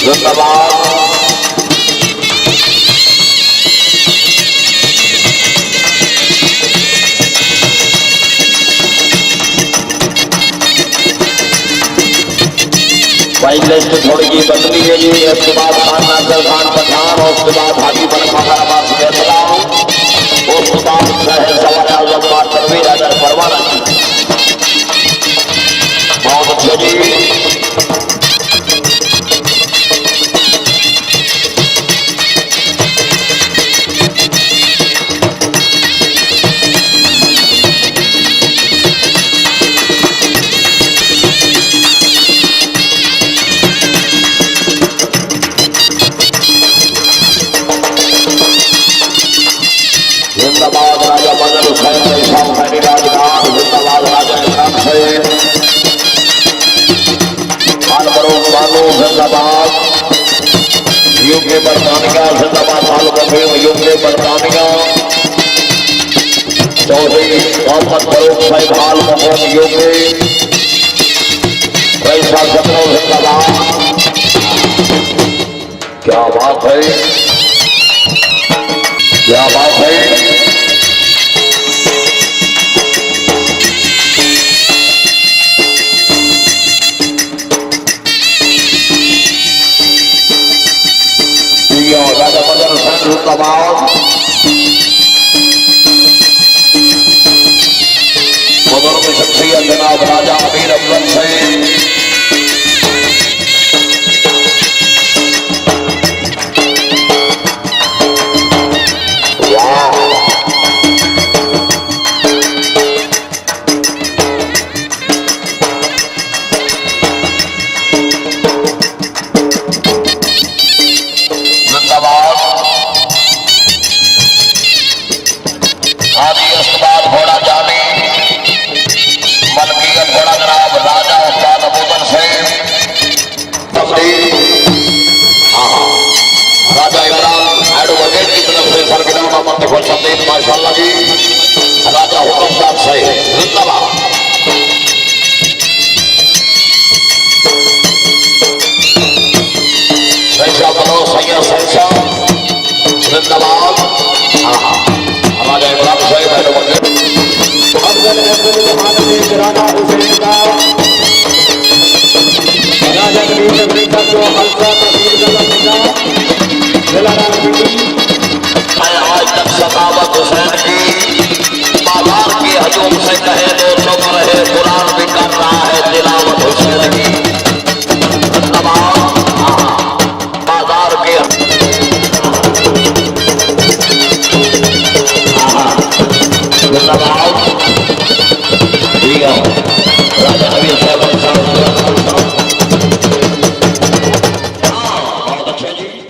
जिंदाबाद। भाई लिस्ट थोड़ी जी बदली है जी। इसके बाद खान नाजर खान पठान और उसके बाद हाजी बन मकाराबाद फैसला, उसके बाद सवाल आजम तनवीर अगर परवाना बहुत अच्छे जी। जिंदाबाद राजा बदल हुसैन हुसैनी राजधान। जिंदाबाद राजा इमरान हुसैन बानू। जिंदाबाद यूके बरतानिया। जिंदाबाद मालूम रफीम यूके बरतानिया। चौधरी मोहम्मद फरूक भाई भाल मोहम्मद यूके पैसा जमनो। जिंदाबाद। क्या बात है, क्या बात है। राजा बदल हुसैन जिंदाबाद। बुजुर्ग शख्सियत जनाब